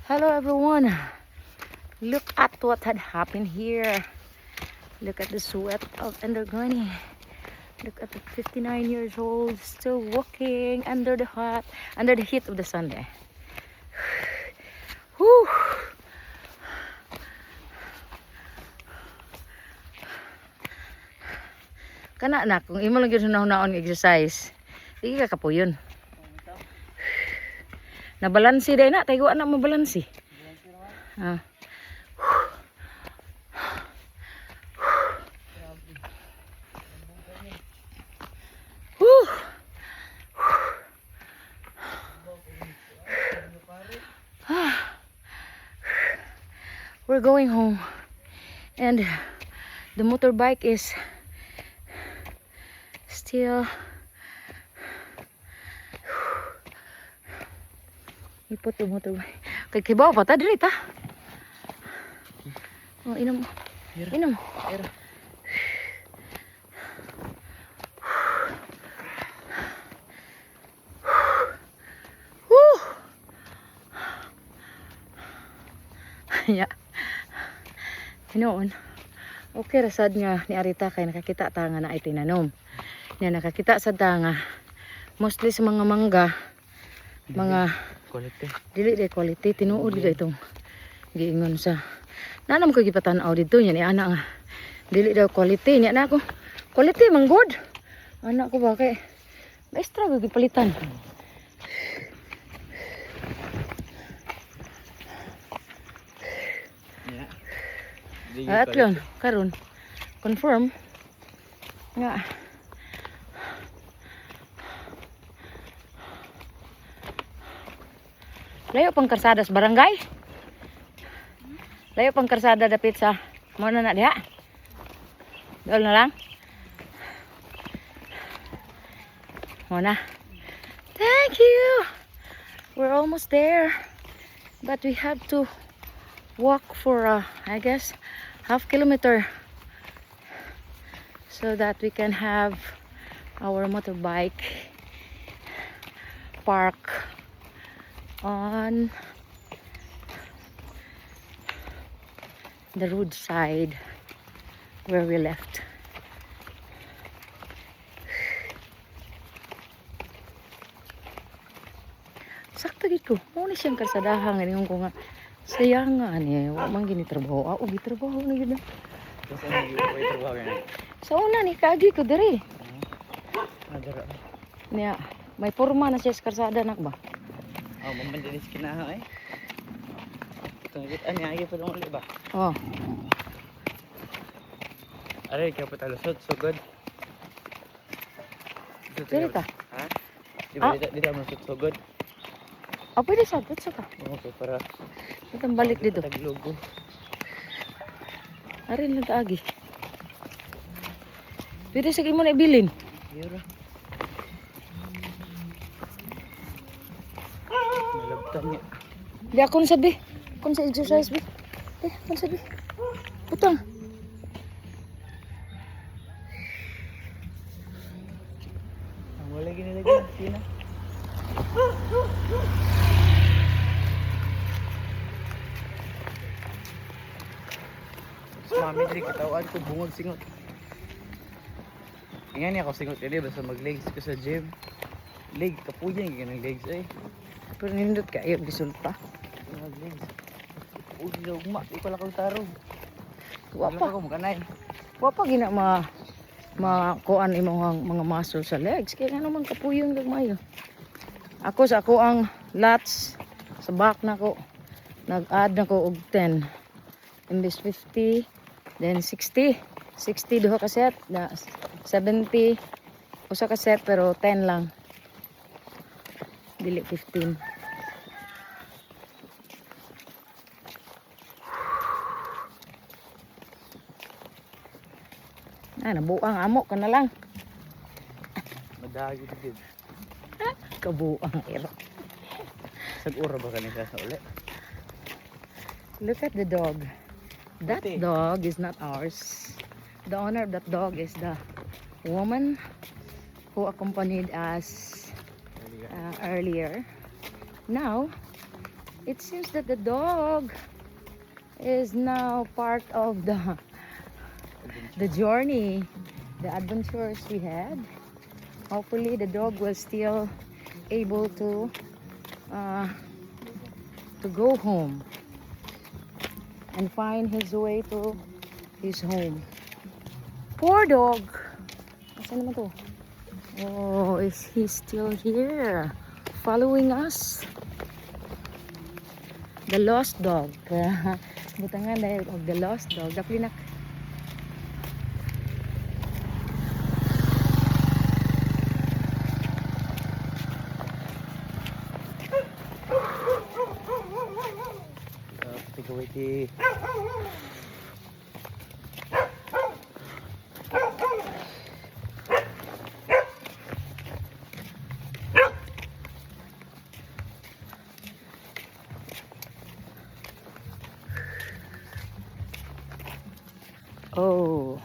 Hello everyone. Look at what had happened here. Look at the sweat of Granny. Look at the 59 years old still walking under the heat of the sun there. Whew. Kana na kung imo lang gyud naon exercise. Dili ka kapuyon. Nabalansi day na, tayo na mabalansi. Ah. Whew. We're going home and the motorbike is still ipot yung motorbike. Kay kibaw pa ta dili ta. Oh, inom. Inom. Ya. Hinoon. Okay rasad nga ni Arita kay nakakita ta nga na ay tinanom. Nya nakakita sa ta nga mostly sa mga mangga, mga quality. Dili de quality tinuod gid itong giingon sa. Nanam ko gipatan-aw dito nya ni ana nga. Dili daw quality nya na ako. Quality man good. Anak ko ba kay extra gyud gipalitan. At yun, karon confirm nga layo pang karsada sa barangay. Layo pang karsada dapit sa mo na diha. Dol na lang. Mo na. Thank you. We're almost there. But we have to walk for I guess half kilometer so that we can have our motorbike park on the roadside where we left. Sakto dito. Muna siyang karsadahan ngayon ko nga sayang nga ni, wa man gini trabaho. Ako gitrabaho na yun. Kasi ano yung trabaho yan? Sa una ni kaagi ko diri. Nadara. Niya, may forma na siya sa karsada nak ba? Oh, mamandali sa kinaha eh. Tunggit niya ay pa dong ulit ba? Oh. Aray, kaya pa talusot, so good. Diri ka. Ha? Di ba dito mo so good? Oh, pwede sa dito ka. Okay, para Itong balik dito. taglogo. Arin lang kaagi. Pwede sige mo na ibilin. Yura. Malabtan niya. Di ako sabi. Kung sa exercise bi. Ako sabi. Putang. Ang wala ginilagay. Sina? Mami, dili katawan ko bungog singot. Ingani ako singot kaya basta mag-legs ko sa gym. Leg, kapuyan yung ganang legs eh. Pero nindot ka yung resulta. Mag-legs. Uy, lugma, di ko lang kong tarong. Wapa. Ko makanay. Wapa gina makuan imong mga muscle sa legs. Kaya nga naman kapuyong gagmayo. Ako sa ako ang lats sa back na ko. Nag-add na ko og 10. Imbes 50, then 60. 60 duha ka set na 70 usa ka set pero 10 lang. Dili 15. Nabuang amo ka na lang. Madagi din. Kabuang iro. Sag-ura ba kanina sa uli? Look at the dog. That Puti. dog is not ours. The owner of that dog is the woman who accompanied us earlier. Now, It seems that the dog is now part of the journey, the adventures we had. Hopefully the dog will still able to go home and find his way to his home. Poor dog. Nasaan naman to? Oh, is he still here? Following us? The lost dog. Butangan dahil of the lost dog. Daplinak. Tigaway ti. Oh.